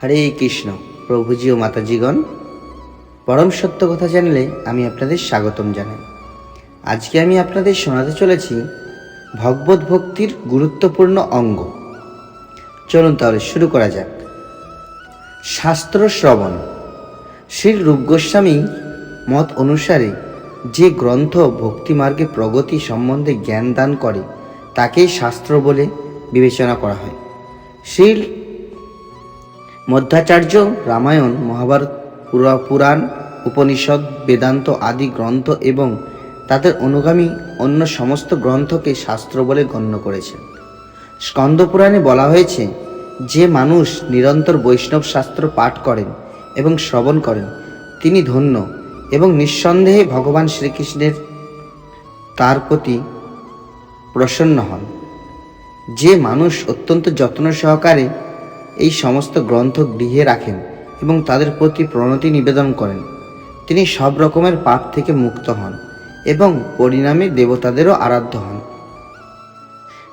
হরে কৃষ্ণ। প্রভুজি ও মাতাজিগণ, পরম সত্য কথা চ্যানেলে আমি আপনাদের স্বাগতম জানাই। আজকে আমি আপনাদের শোনাতে চলেছি ভগবত ভক্তির গুরুত্বপূর্ণ অঙ্গ। চলুন তাহলে শুরু করা যাক। শাস্ত্র শ্রবণ। শ্রী রূপ গোস্বামী মত অনুসারে যে গ্রন্থ ভক্তিমার্গে প্রগতি সম্বন্ধে জ্ঞান দান করে তাকেই শাস্ত্র বলে বিবেচনা করা হয়। শ্রী মধ্বাচার্য রামায়ণ, মহাভারত, পুরাণ, উপনিষদ, বেদান্ত আদি গ্রন্থ এবং তাদের অনুগামী অন্য সমস্ত গ্রন্থকে শাস্ত্র বলে গণ্য করেছেন। স্কন্দ পুরাণে বলা হয়েছে, যে মানুষ নিরন্তর বৈষ্ণব শাস্ত্র পাঠ করেন এবং শ্রবণ করেন তিনি ধন্য এবং নিঃসন্দেহে ভগবান শ্রীকৃষ্ণের তার প্রতি প্রসন্ন হন। যে মানুষ অত্যন্ত যত্ন সহকারে এই সমস্ত গ্রন্থ গৃহে রাখেন এবং তাদের প্রতি প্রণতি নিবেদন করেন তিনি সব রকমের পাপ থেকে মুক্ত হন এবং পরিণামে দেবতাদেরও আরাধ্য হন।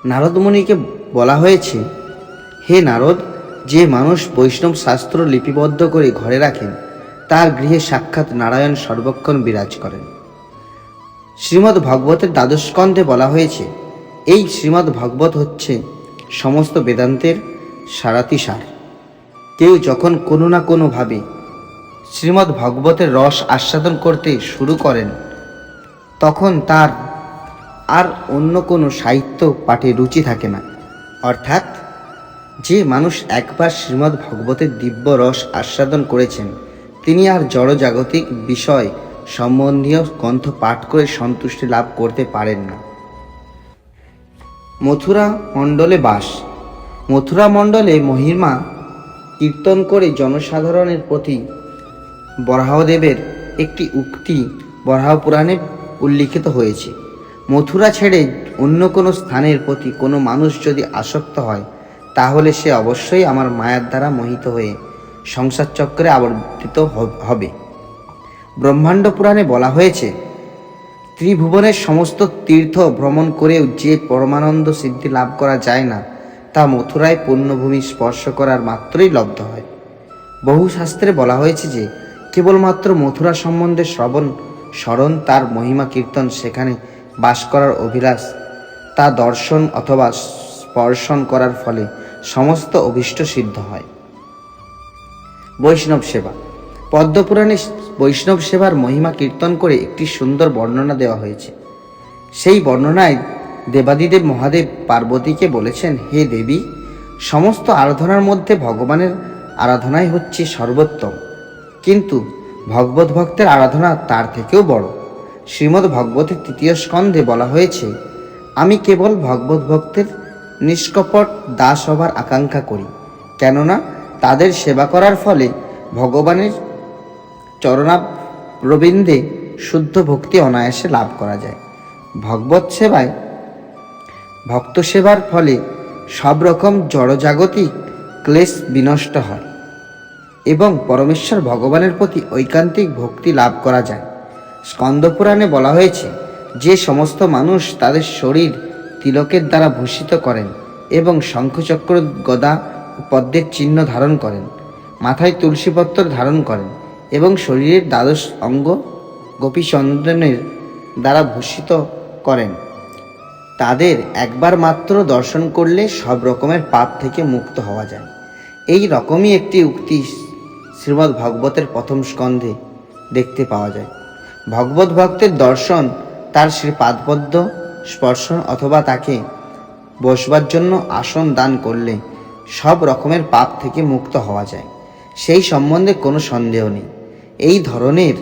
নারদ মুনিকে বলা হয়েছে, হে নারদ, যে মানুষ বৈষ্ণব শাস্ত্র লিপিবদ্ধ করে ঘরে রাখেন তার গৃহে সাক্ষাৎ নারায়ণ সর্বক্ষণ বিরাজ করেন। শ্রীমদ্ ভাগবতের দ্বাদশ স্কন্ধে বলা হয়েছে, এই শ্রীমদ্ ভাগবত হচ্ছে সমস্ত বেদান্তের সারাতিসার। কেউ যখন কোনো না কোনোভাবে শ্রীমদ্ ভাগবতের রস আস্বাদন করতে শুরু করেন তখন তার আর অন্য কোনো সাহিত্য পাঠে রুচি থাকে না। অর্থাৎ যে মানুষ একবার শ্রীমদ্ ভাগবতের দিব্য রস আস্বাদন করেছেন তিনি আর জড়জাগতিক বিষয় সম্বন্ধীয় গ্রন্থ পাঠ করে সন্তুষ্টি লাভ করতে পারেন না। মথুরা মণ্ডলে বাস। মথুরা মণ্ডলে মহিমা কীর্তন করে জনসাধারণের প্রতি বরাহদেবের একটি উক্তি বরাহ পুরাণে উল্লিখিত হয়েছে। মথুরা ছেড়ে অন্য কোনো স্থানের প্রতি কোনো মানুষ যদি আসক্ত হয় তাহলে সে অবশ্যই আমার মায়ার দ্বারা মোহিত হয়ে সংসার চক্রে আবর্তিত হবে। ব্রহ্মাণ্ড পুরাণে বলা হয়েছে, ত্রিভুবনের সমস্ত তীর্থ ভ্রমণ করেও যে পরমানন্দ সিদ্ধি লাভ করা যায় না তা মথুরায় পুণ্যভূমি স্পর্শ করার মাত্রই লব্ধ হয়। বহু শাস্ত্রে বলা হয়েছে যে কেবলমাত্র মথুরা সম্বন্ধে স্মরণ তার মহিমা কীর্তন, সেখানে বাস করার অভিলাষ, তা দর্শন অথবা স্পর্শন করার ফলে সমস্ত অভীষ্ট সিদ্ধ হয়। বৈষ্ণব সেবা। পদ্মপুরাণে বৈষ্ণব সেবার মহিমা কীর্তন করে একটি সুন্দর বর্ণনা দেওয়া হয়েছে। সেই বর্ণনায় দেবাদিদেব মহাদেব পার্বতীকে বলেছেন, হে দেবী, সমস্ত আরাধনার মধ্যে ভগবানের আরাধনাই হচ্ছে সর্বোত্তম, কিন্তু ভগবত ভক্তের আরাধনা তার থেকেও বড়। শ্রীমদ্ ভাগবতের তৃতীয় স্কন্ধে বলা হয়েছে, আমি কেবল ভগবত ভক্তের নিষ্কপট দাস হবার আকাঙ্ক্ষা করি, কেননা তাদের সেবা করার ফলে ভগবানের চরণারবিন্দে শুদ্ধ ভক্তি অনায়াসে লাভ করা যায়। ভগবত সেবায় ভক্ত সেবার ফলে সব রকম জড়জাগতিক ক্লেশ বিনষ্ট হয় এবং পরমেশ্বর ভগবানের প্রতি ঐকান্তিক ভক্তি লাভ করা যায়। স্কন্দপুরাণে বলা হয়েছে, যে সমস্ত মানুষ তাদের শরীর তিলকের দ্বারা ভূষিত করেন এবং শঙ্খচক্র গদা ও পদ্মের চিহ্ন ধারণ করেন, মাথায় তুলসীপত্র ধারণ করেন এবং শরীরের দ্বাদশ অঙ্গ গোপীচন্দনের দ্বারা ভূষিত করেন, তাদের একবার মাত্র দর্শন করলে সব রকমের পাপ থেকে মুক্ত হওয়া যায়। এই রকমই একটি উক্তি শ্রীমদ্ ভাগবতের প্রথম স্কন্ধে দেখতে পাওয়া যায়। ভগবত ভক্তের দর্শন, তার শ্রীপাদপদ্ম স্পর্শন অথবা তাকে বসবার জন্য আসন দান করলে সব রকমের পাপ থেকে মুক্ত হওয়া যায়, সেই সম্বন্ধে কোনো সন্দেহ নেই। এই ধরনের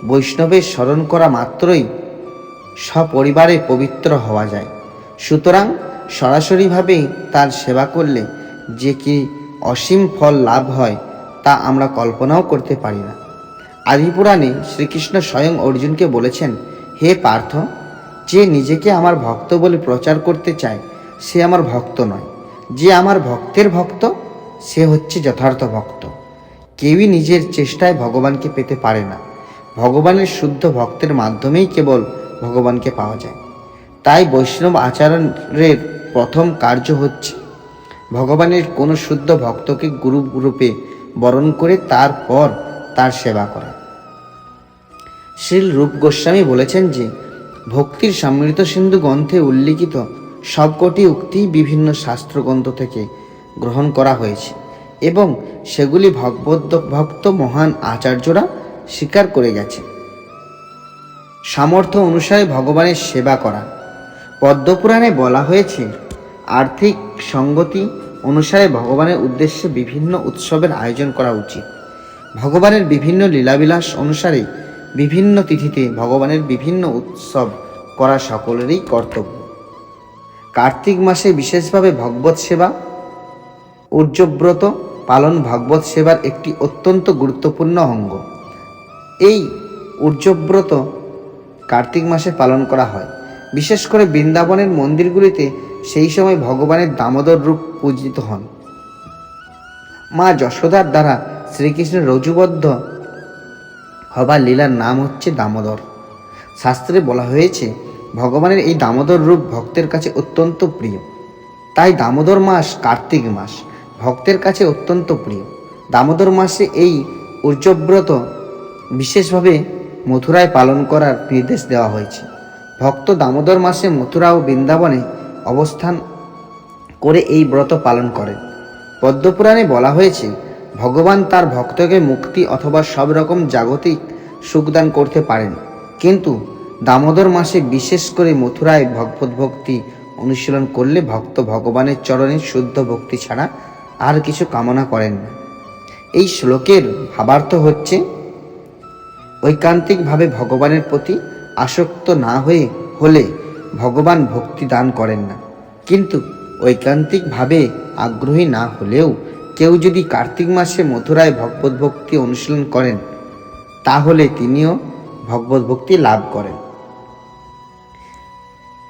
বৈষ্ণবের স্মরণ করা মাত্রই সপরিবারে পবিত্র হওয়া যায়। সুতরাং সরাসরিভাবে তার সেবা করলে যে কি অসীম ফল লাভ হয় তা আমরা কল্পনাও করতে পারি না। আদিপুরাণে শ্রীকৃষ্ণ স্বয়ং অর্জুনকে বলেছেন, হে পার্থ, যে নিজেকে আমার ভক্ত বলে প্রচার করতে চায় সে আমার ভক্ত নয়, যে আমার ভক্তের ভক্ত সে হচ্ছে যথার্থ ভক্ত। কেউই নিজের চেষ্টায় ভগবানকে পেতে পারে না, ভগবানের শুদ্ধ ভক্তের মাধ্যমেই কেবল ভগবানকে পাওয়া যায়। তাই বৈষ্ণব আচরণের প্রথম কার্য হচ্ছে ভগবানের কোনো শুদ্ধ ভক্তকে গুরু রূপে বরণ করে তারপর তার সেবা করা। শ্রীল রূপ গোস্বামী বলেছেন যে ভক্তির সমৃদ্ধ সিন্ধু গ্রন্থে উল্লিখিত সবকটি উক্তি বিভিন্ন শাস্ত্রগ্রন্থ থেকে গ্রহণ করা হয়েছে এবং সেগুলি ভক্ত মহান আচার্যরা স্বীকার করে গেছে। সামর্থ্য অনুসারে ভগবানের সেবা করা। পদ্মপুরাণে বলা হয়েছে আর্থিক সঙ্গতি অনুসারে ভগবানের উদ্দেশ্যে বিভিন্ন উৎসবের আয়োজন করা উচিত। ভগবানের বিভিন্ন লীলাবিলাস অনুসারে বিভিন্ন তিথিতে ভগবানের বিভিন্ন উৎসব করা সকলেরই কর্তব্য। কার্তিক মাসে বিশেষভাবে ভগবত সেবা, উর্জব্রত পালন ভগবত সেবার একটি অত্যন্ত গুরুত্বপূর্ণ অঙ্গ। এই উর্জব্রত কার্তিক মাসে পালন করা হয়। বিশেষ করে বৃন্দাবনের মন্দিরগুলিতে সেই সময় ভগবানের দামোদর রূপ পূজিত হন। মা যশোদার দ্বারা শ্রীকৃষ্ণের রজুবদ্ধ হবার লীলার নাম হচ্ছে দামোদর। শাস্ত্রে বলা হয়েছে ভগবানের এই দামোদর রূপ ভক্তের কাছে অত্যন্ত প্রিয়। তাই দামোদর মাস কার্তিক মাস ভক্তের কাছে অত্যন্ত প্রিয়। দামোদর মাসে এই উর্জব্রত বিশেষভাবে মথুরায় পালন করার নির্দেশ দেওয়া হয়েছে। ভক্ত দামোদর মাসে মথুরা ও বৃন্দাবনে অবস্থান করে এই ব্রত পালন করেন। পদ্মপুরাণে বলা হয়েছে ভগবান তার ভক্তকে মুক্তি অথবা সব রকম জাগতিক সুখদান করতে পারেন, কিন্তু দামোদর মাসে বিশেষ করে মথুরায় ভগবত ভক্তি অনুশীলন করলে ভক্ত ভগবানের চরণে শুদ্ধ ভক্তি ছাড়া আর কিছু কামনা করেন না। এই শ্লোকের ভাবার্থ হচ্ছে ঐকান্তিকভাবে ভগবানের প্রতি আসক্ত না হলে ভগবান ভক্তি দান করেন না, কিন্তু ঐকান্তিকভাবে আগ্রহী না হলেও কেউ যদি কার্তিক মাসে মথুরায় ভগবত ভক্তি অনুশীলন করেন তাহলে তিনিও ভগবত ভক্তি লাভ করেন।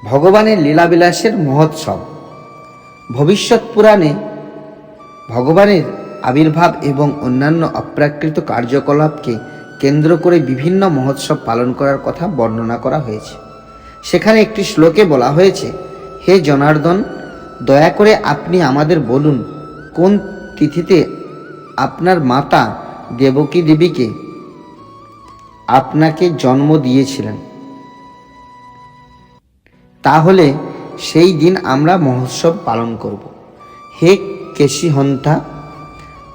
ভগবানের লীলাবিলাসের মহোৎসব। ভবিষ্যৎ পুরাণে ভগবানের আবির্ভাব এবং অন্যান্য অপ্রাকৃত কার্যকলাপকে কেন্দ্র করে বিভিন্ন মহোৎসব পালন করার কথা বর্ণনা করা হয়েছে। সেখানে একটি শ্লোকে বলা হয়েছে, হে জনার্দন, দয়া করে আপনি আমাদের বলুন কোন তিথিতে আপনার মাতা দেবকী দেবীকে আপনাকে জন্ম দিয়েছিলেন, তাহলে সেই দিন আমরা মহোৎসব পালন করব। হে কেশীহন্তা,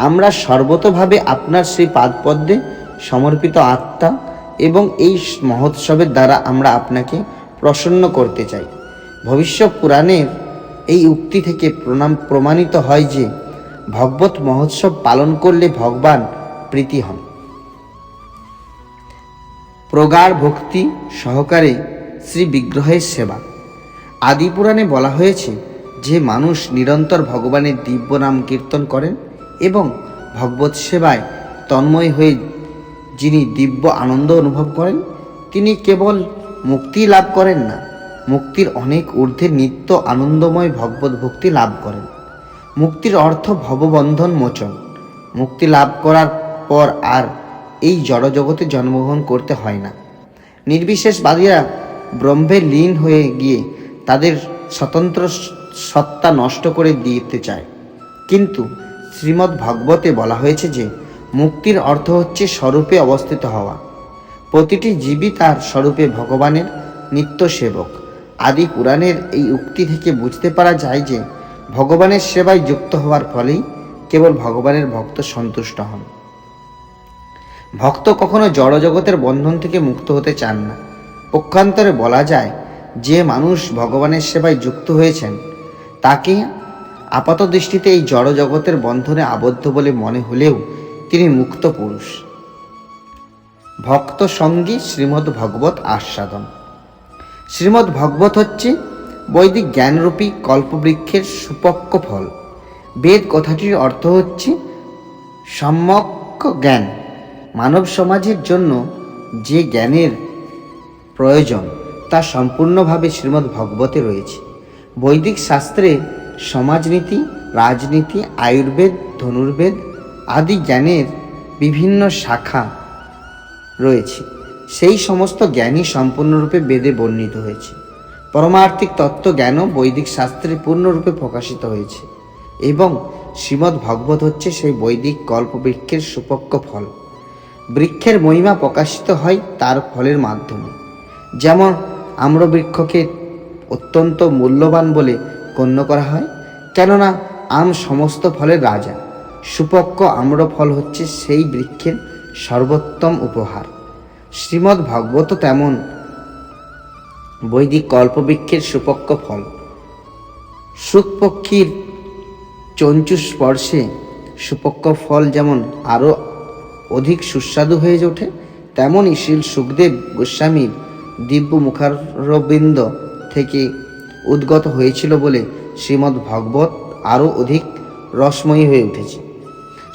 আমরা সর্বতোভাবে আপনার সেই পাদপদ্মে সমর্পিত আত্মা এবং এই মহোৎসবের দ্বারা আমরা আপনাকে প্রসন্ন করতে চাই। ভবিষ্যৎ পুরাণের এই উক্তি থেকে প্রমাণিত হয় যে ভগবত মহোৎসব পালন করলে ভগবান প্রীতি হন। প্রগাঢ় ভক্তি সহকারে শ্রী বিগ্রহের সেবা। আদিপুরাণে বলা হয়েছে যে মানুষ নিরন্তর ভগবানের দিব্য নাম কীর্তন করেন এবং ভগবত সেবায় তন্ময় হয়ে যিনি দিব্য আনন্দ অনুভব করেন তিনি কেবল মুক্তি লাভ করেন না, মুক্তির অনেক ঊর্ধ্বে নিত্য আনন্দময় ভগবত ভক্তি লাভ করেন। মুক্তির অর্থ ভববন্ধন মোচন। মুক্তি লাভ করার পর আর এই জড়জগতে জন্মগ্রহণ করতে হয় না। নির্বিশেষবাদীরা ব্রহ্মে লীন হয়ে গিয়ে তাদের স্বতন্ত্র সত্তা নষ্ট করে দিতে চায়, কিন্তু শ্রীমদ্ ভাগবতে বলা হয়েছে যে মুক্তির অর্থ হচ্ছে স্বরূপে অবস্থিত হওয়া। প্রতিটি জীবই তার স্বরূপে ভগবানের নিত্য সেবক। আদি পুরাণের এই উক্তি থেকে বুঝতে পারা যায় যে ভগবানের সেবায় যুক্ত হওয়ার ফলেই কেবল ভগবানের ভক্ত সন্তুষ্ট হন। ভক্ত কখনো জড়জগতের বন্ধন থেকে মুক্ত হতে চান না। পক্ষান্তরে বলা যায় যে মানুষ ভগবানের সেবায় যুক্ত হয়েছেন তাকে আপাত দৃষ্টিতে এই জড়জগতের বন্ধনে আবদ্ধ বলে মনে হলেও তিনি মুক্ত পুরুষ। ভক্ত সঙ্গী শ্রীমদ্ ভগবত আস্বাদন। শ্রীমদ্ ভগবত হচ্ছে বৈদিক জ্ঞানরূপী কল্পবৃক্ষের সুপক্ক ফল। বেদ কথাটির অর্থ হচ্ছে সম্যক জ্ঞান। মানব সমাজের জন্য যে জ্ঞানের প্রয়োজন তা সম্পূর্ণভাবে শ্রীমদ্ ভগবতে রয়েছে। বৈদিক শাস্ত্রে সমাজনীতি, রাজনীতি, আয়ুর্বেদ, ধনুর্বেদ আদি জ্ঞানের বিভিন্ন শাখা রয়েছে। সেই সমস্ত জ্ঞানই সম্পূর্ণরূপে বেদে বর্ণিত হয়েছে। পরমার্থিক তত্ত্ব জ্ঞানও বৈদিক শাস্ত্রে পূর্ণরূপে প্রকাশিত হয়েছে। এবং শ্রীমদ্ ভাগবত হচ্ছে সেই বৈদিক কল্পবৃক্ষের সুপক্ষ ফল। বৃক্ষের মহিমা প্রকাশিত হয় তার ফলের মাধ্যমে। যেমন আম্রবৃক্ষকে অত্যন্ত মূল্যবান বলে গণ্য করা হয়, কেননা আম সমস্ত ফলের রাজা। সুপক্ষ আম্রফল হচ্ছে সেই বৃক্ষের সর্বোত্তম উপহার। শ্রীমদ্ ভাগবত তেমন বৈদিক কল্পবৃক্ষের সুপক্ষ ফল। শুকপক্ষীর চঞ্চু স্পর্শে সুপক্ষ ফল যেমন আরও অধিক সুস্বাদু হয়ে ওঠে, তেমনই শ্রীল সুখদেব গোস্বামীর দিব্য মুখারবিন্দ থেকে উদ্গত হয়েছিল বলে শ্রীমদ্ ভাগবত আরও অধিক রসময়ী হয়ে উঠেছে।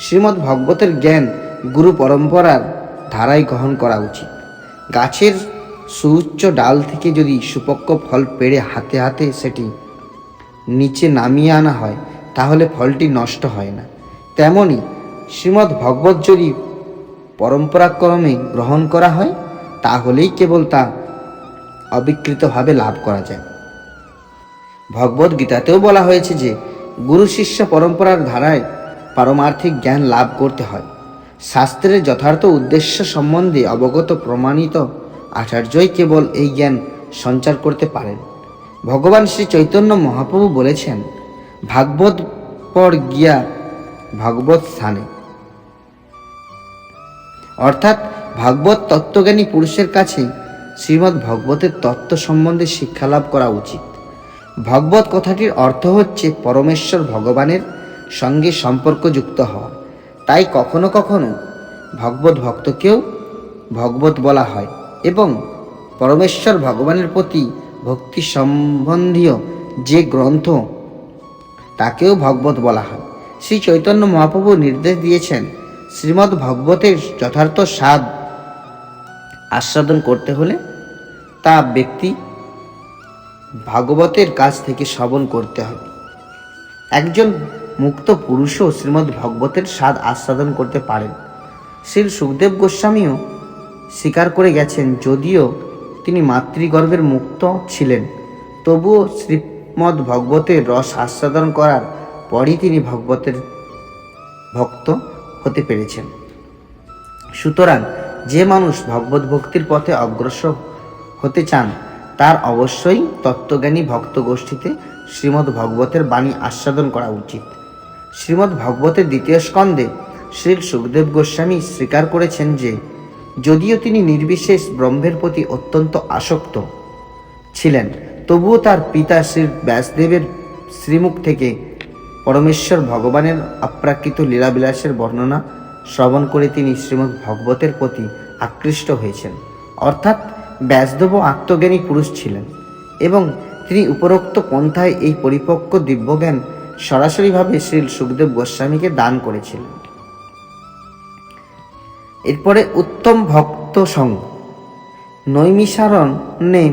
শ্রীমদ্ ভাগবতের জ্ঞান গুরু পরম্পরার ধারায় গ্রহণ করা উচিত। গাছের সুউচ্চ ডাল থেকে যদি সুপক্ষ ফল পেড়ে হাতে হাতে সেটি নিচে নামিয়ে আনা হয়, তাহলে ফলটি নষ্ট হয় না। তেমনি শ্রীমদ্ ভাগবত যদি পরম্পরাক্রমে গ্রহণ করা হয়, তাহলেই কেবল তা অবিকৃতভাবে লাভ করা যায়। ভগবদ গীতাতেও বলা হয়েছে যে গুরু শিষ্য পরম্পরার ধারায় পারমার্থিক জ্ঞান লাভ করতে হয়। শাস্ত্রের যথার্থ উদ্দেশ্য সম্বন্ধে অবগত প্রমাণিত আচার্যই কেবল এই জ্ঞান সঞ্চার করতে পারেন। ভগবান শ্রী চৈতন্য মহাপ্রভু বলেছেন, ভাগবত পর গিয়া ভগবত স্থানে, অর্থাৎ ভাগবত তত্ত্বজ্ঞানী পুরুষের কাছে শ্রীমদ্ ভগবতের তত্ত্ব সম্বন্ধে শিক্ষা লাভ করা উচিত। ভগবত কথাটির অর্থ হচ্ছে পরমেশ্বর ভগবানের সঙ্গে সম্পর্কযুক্ত হওয়া। তাই কখনো কখনো ভগবত ভক্তকেও ভগবত বলা হয় এবং পরমেশ্বর ভগবানের প্রতি ভক্তি সম্বন্ধীয় যে গ্রন্থ তাকেও ভগবত বলা হয়। শ্রী চৈতন্য মহাপ্রভু নির্দেশ দিয়েছেন, শ্রীমদ্ ভগবতের যথার্থ স্বাদ আস্বাদন করতে হলে তা ব্যক্তি ভাগবতের কাছ থেকে শ্রবণ করতে হবে। একজন মুক্ত পুরুষও শ্রীমদ্ ভগবতের স্বাদ আস্বাদন করতে পারেন। শ্রী সুখদেব গোস্বামীও স্বীকার করে গেছেন, যদিও তিনি মাতৃগর্ভের মুক্ত ছিলেন, তবুও শ্রীমদ্ ভগবতের রস আস্বাদন করার পরই তিনি ভগবতের ভক্ত হতে পেরেছেন। সুতরাং যে মানুষ ভগবত ভক্তির পথে অগ্রসর হতে চান, তার অবশ্যই তত্ত্বজ্ঞানী ভক্ত গোষ্ঠীতে শ্রীমদ্ ভগবতের বাণী আস্বাদন করা উচিত। শ্রীমদ্ ভগবতের দ্বিতীয় স্কন্ধে শ্রী সুখদেব গোস্বামী স্বীকার করেছেন যে যদিও তিনি নির্বিশেষ ব্রহ্মের প্রতি অত্যন্ত আসক্ত ছিলেন, তবুও তার পিতা শ্রী ব্যাসদেবের শ্রীমুখ থেকে পরমেশ্বর ভগবানের অপ্রাকৃত লীলাবিলাসের বর্ণনা শ্রবণ করে তিনি শ্রীমদ্ ভগবতের প্রতি আকৃষ্ট হয়েছেন। অর্থাৎ ব্যাসদেব আত্মজ্ঞানী পুরুষ ছিলেন এবং তিনি উপরোক্ত পন্থায় এই পরিপক্ক দিব্যজ্ঞান সরাসরিভাবে শ্রী সুখদেব গোস্বামীকে দান করেছিলেন। এরপরে উত্তম ভক্ত সঙ্গ। নৈমিষারণ্যে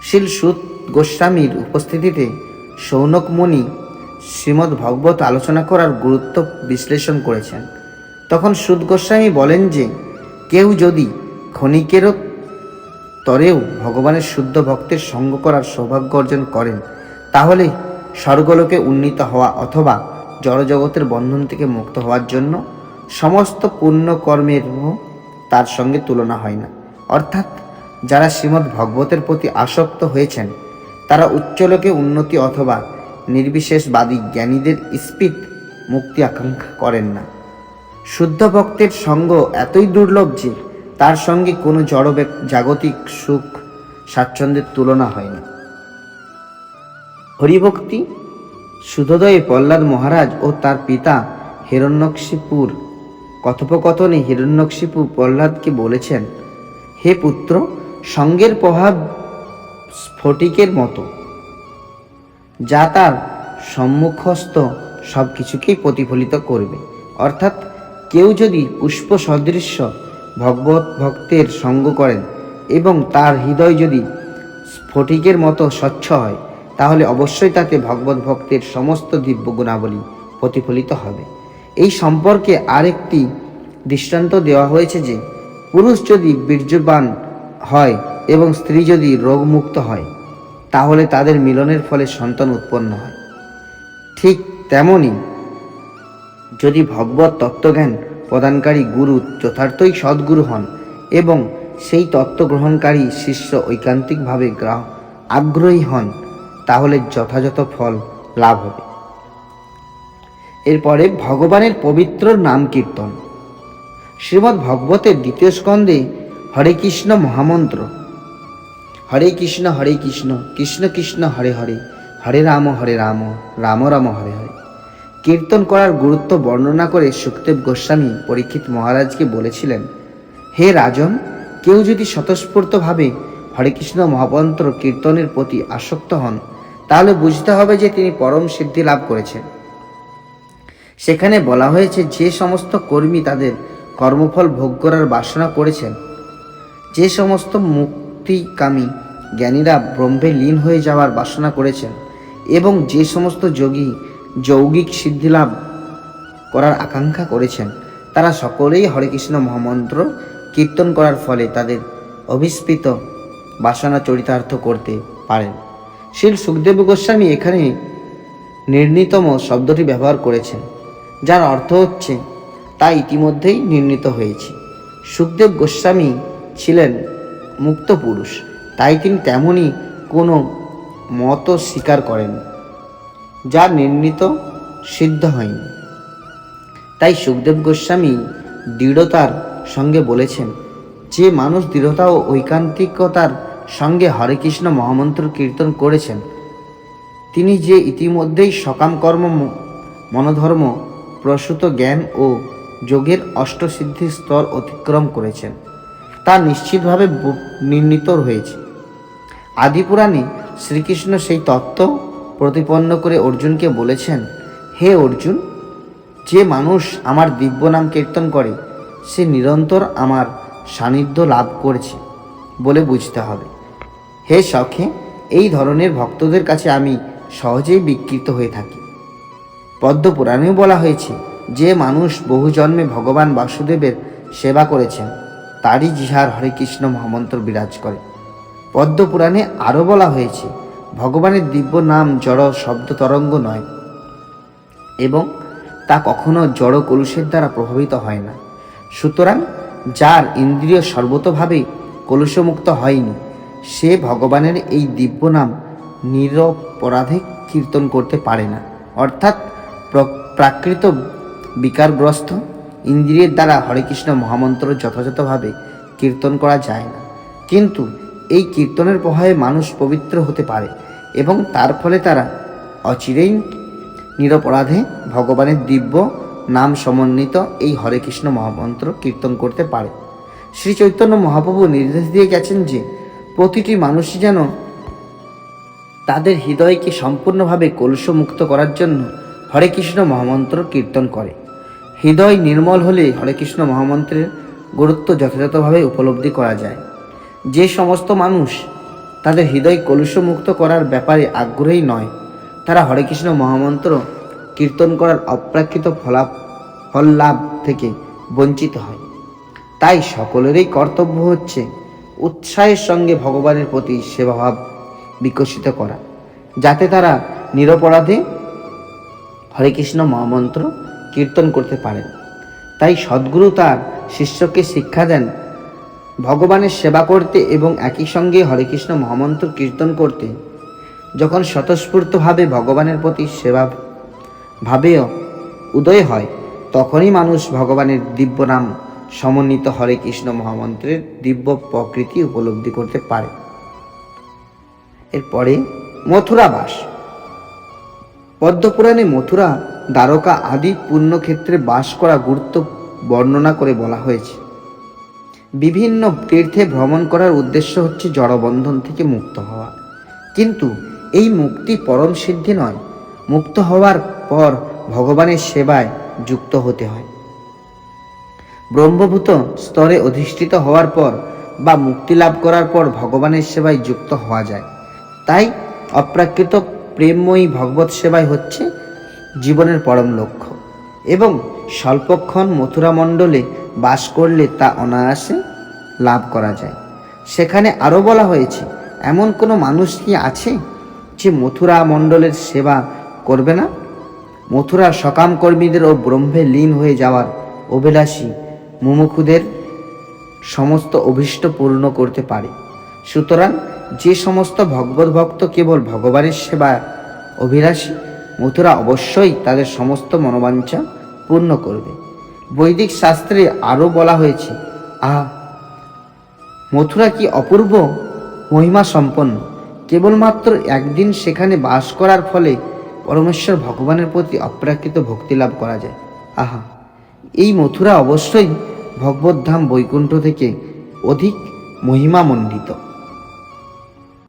শ্রী সুত গোস্বামীর উপস্থিতিতে শৌনক মুনি শ্রীমদ্ ভগবত আলোচনা করার গুরুত্ব বিশ্লেষণ করেছেন। তখন সুত গোস্বামী বলেন যে কেউ যদি ক্ষণিকেরও তরেও ভগবানের শুদ্ধ ভক্তের সঙ্গ করার সৌভাগ্য অর্জন করেন, তাহলে স্বর্গলোকে উন্নীত হওয়া অথবা জড়জগতের বন্ধন থেকে মুক্ত হওয়ার জন্য সমস্ত পুণ্যকর্মেরও তার সঙ্গে তুলনা হয় না। অর্থাৎ যারা শ্রীমদ্ ভগবতের প্রতি আসক্ত হয়েছেন, তারা উচ্চলোকে উন্নতি অথবা নির্বিশেষবাদী জ্ঞানীদের স্পিত মুক্তি আকাঙ্ক্ষা করেন না। শুদ্ধ ভক্তের সঙ্গ এতই দুর্লভ যে তার সঙ্গে কোনো জড় জাগতিক সুখ স্বাচ্ছন্দ্যের তুলনা হয় না। হরিভক্তি সুধোদয়ে প্রহ্লাদ মহারাজ ও তার পিতা হিরণ্যকশিপুর কথোপকথনে হিরণ্যকশিপু প্রহ্লাদকে বলেছেন, হে পুত্র, সঙ্গের প্রভাব স্ফটিকের মতো, যা তার সম্মুখস্থ সব কিছুকেই প্রতিফলিত করবে। অর্থাৎ কেউ যদি পুষ্প সদৃশ্য ভগবত ভক্তের সঙ্গ করেন এবং তার হৃদয় যদি স্ফটিকের মতো স্বচ্ছ হয়, তাহলে অবশ্যই তাতে ভগবত ভক্তের সমস্ত দিব্য গুণাবলী প্রতিফলিত হবে। এই সম্পর্কে আরেকটি দৃষ্টান্ত দেওয়া হয়েছে যে পুরুষ যদি বীর্যবান হয় এবং স্ত্রী যদি রোগমুক্ত হয়, তাহলে তাদের মিলনের ফলে সন্তান উৎপন্ন হয়। ঠিক তেমনি যদি ভগবত তত্ত্বজ্ঞান প্রদানকারী গুরু যথার্থই সদ্গুরু হন এবং সেই তত্ত্ব গ্রহণকারী শিষ্য ঐকান্তিকভাবে আগ্রহী হন, তাহলে যথাযথ ফল লাভ হবে। এরপরে ভগবানের পবিত্র নাম কীর্তন। শ্রীমদ্ ভাগবতের দ্বিতীয় স্কন্ধে হরে কৃষ্ণ মহামন্ত্র, হরে কৃষ্ণ কৃষ্ণ কৃষ্ণ হরে হরে, হরে রাম রাম রাম হরে হরে কীর্তন করার গুরুত্ব বর্ণনা করে সুখদেব গোস্বামী পরীক্ষিত মহারাজকে বলেছিলেন, হে রাজন, কেউ যদি স্বতঃস্ফূর্তভাবে হরে কৃষ্ণ মহামন্ত্র কীর্তনের প্রতি আসক্ত হন, তাহলে বুঝতে হবে যে তিনি পরম সিদ্ধি লাভ করেছেন। সেখানে বলা হয়েছে, যে সমস্ত কর্মী তাদের কর্মফল ভোগ করার বাসনা করেছেন, যে সমস্ত মুক্তিকামী জ্ঞানীরা ব্রহ্মে লীন হয়ে যাওয়ার বাসনা করেছেন এবং যে সমস্ত যোগী যৌগিক সিদ্ধি লাভ করার আকাঙ্ক্ষা করেছেন, তারা সকলেই হরে কৃষ্ণ মহামন্ত্র কীর্তন করার ফলে তাদের অভিস্পৃত বাসনা চরিতার্থ করতে পারেন। শ্রী সুখদেব গোস্বামী এখানে নির্ণীতম শব্দটি ব্যবহার করেছেন, যার অর্থ হচ্ছে তা ইতিমধ্যেই নির্ণীত হয়েছে। সুখদেব গোস্বামী ছিলেন মুক্ত পুরুষ, তাই তিনি তেমনই কোনো মত স্বীকার করেন যা নির্ণীত সিদ্ধ হয়নি। তাই সুখদেব গোস্বামী দৃঢ়তার সঙ্গে বলেছেন, যে মানুষ দৃঢ়তা ও ঐকান্তিকতার সঙ্গে হরে কৃষ্ণ মহামন্ত্র কীর্তন করেছেন, তিনি যে ইতিমধ্যেই সকাম কর্ম মনোধর্ম প্রসূত জ্ঞান ও যোগের অষ্টসিদ্ধির স্তর অতিক্রম করেছেন, তা নিশ্চিতভাবে নির্ণীত হয়েছে। আদিপুরাণে শ্রীকৃষ্ণ সেই তত্ত্ব প্রতিপন্ন করে অর্জুনকে বলেছেন, হে অর্জুন, যে মানুষ আমার দিব্য নাম কীর্তন করে সে নিরন্তর আমার সান্নিধ্য লাভ করেছে বলে বুঝতে হবে। হে সখে, এই ধরনের ভক্তদের কাছে আমি সহজেই বিকৃত হয়ে থাকি। পদ্মপুরাণেও বলা হয়েছে, যে মানুষ বহু জন্মে ভগবান বাসুদেবের সেবা করেছেন, তারই জিহার হরে কৃষ্ণ মহামন্ত্র বিরাজ করে। পদ্মপুরাণে আরও বলা হয়েছে, ভগবানের দিব্য নাম জড় শব্দ তরঙ্গ নয় এবং তা কখনো জড় কলুষের দ্বারা প্রভাবিত হয় না। সুতরাং যার ইন্দ্রিয় সর্বতোভাবে কলুষমুক্ত হয়নি, সে ভগবানের এই দিব্য নাম নিরপরাধে কীর্তন করতে পারে না। অর্থাৎ প্রাকৃত বিকারগ্রস্ত ইন্দ্রিয়ের দ্বারা হরে কৃষ্ণ মহামন্ত্র যথাযথভাবে কীর্তন করা যায় না, কিন্তু এই কীর্তনের প্রভাবে মানুষ পবিত্র হতে পারে এবং তার ফলে তারা অচিরেই নিরপরাধে ভগবানের দিব্য নাম সমন্বিত এই হরে কৃষ্ণ মহামন্ত্র কীর্তন করতে পারে। শ্রী চৈতন্য মহাপ্রভু নির্দেশ দিয়ে গেছেন যে প্রতিটি মানুষই যেন তাদের হৃদয়কে সম্পূর্ণভাবে কলুষমুক্ত করার জন্য হরে কৃষ্ণ মহামন্ত্র কীর্তন করে। হৃদয় নির্মল হলে হরে কৃষ্ণ মহামন্ত্রের গুরুত্ব যথাযথভাবে উপলব্ধি করা যায়। যে সমস্ত মানুষ তাদের হৃদয় কলুষমুক্ত করার ব্যাপারে আগ্রহী নয়, তারা হরে কৃষ্ণ মহামন্ত্র কীর্তন করার অপ্রাকৃত ফল লাভ থেকে বঞ্চিত হয়। তাই সকলেরই কর্তব্য হচ্ছে উৎসাহের সঙ্গে ভগবানের প্রতি সেবাভাব বিকশিত করা, যাতে তারা নিরপরাধে হরে কৃষ্ণ মহামন্ত্র কীর্তন করতে পারেন। তাই সদ্গুরু তার শিষ্যকে শিক্ষা দেন ভগবানের সেবা করতে এবং একই সঙ্গে হরে কৃষ্ণ মহামন্ত্র কীর্তন করতে। যখন স্বতঃস্ফূর্তভাবে ভগবানের প্রতি সেবা ভাবেও উদয় হয়, তখনই মানুষ ভগবানের দিব্য নাম সমন্বিত হরে কৃষ্ণ মহামন্ত্রের দিব্য প্রকৃতি উপলব্ধি করতে পারে। এরপরে মথুরাবাস। পদ্মপুরাণে মথুরা, দ্বারকা আদি পুণ্যক্ষেত্রে বাস করা গুরুত্ব বর্ণনা করে বলা হয়েছে। বিভিন্ন তীর্থে ভ্রমণ করার উদ্দেশ্য হচ্ছে জড়বন্ধন থেকে মুক্ত হওয়া, কিন্তু এই মুক্তি পরম সিদ্ধি নয়। মুক্ত হওয়ার পর ভগবানের সেবায় যুক্ত হতে হয়। ব্রহ্মভূত স্তরে অধিষ্ঠিত হওয়ার পর বা মুক্তি লাভ করার পর ভগবানের সেবায় যুক্ত হওয়া যায়। তাই অপ্রাকৃত প্রেমময়ী ভগবত সেবাই হচ্ছে জীবনের পরম লক্ষ্য এবং স্বল্পক্ষণ মথুরা মণ্ডলে বাস করলে তা অনায়াসে লাভ করা যায়। সেখানে আরও বলা হয়েছে, এমন কোনো মানুষ কি আছে যে মথুরা মণ্ডলের সেবা করবে না? মথুরা সকাম কর্মীদের ও ব্রহ্মে লীন হয়ে যাওয়ার অভিলাষী মুমুক্ষুদের সমস্ত অভীষ্ট পূর্ণ করতে পারে। সুতরাং যে সমস্ত ভগবত ভক্ত কেবল ভগবানের সেবা অভিলাষী, মথুরা অবশ্যই তাদের সমস্ত মনোবাঞ্ছা পূর্ণ করবে। বৈদিক শাস্ত্রে আরও বলা হয়েছে, আহা, মথুরা কি অপূর্ব মহিমা সম্পন্ন! কেবলমাত্র একদিন সেখানে বাস করার ফলে পরমেশ্বর ভগবানের প্রতি অপ্রাকৃত ভক্তি লাভ করা যায়। আহা, এই মথুরা অবশ্যই ভগবদ্ধাম বৈকুণ্ঠ থেকে অধিক মহিমামণ্ডিত।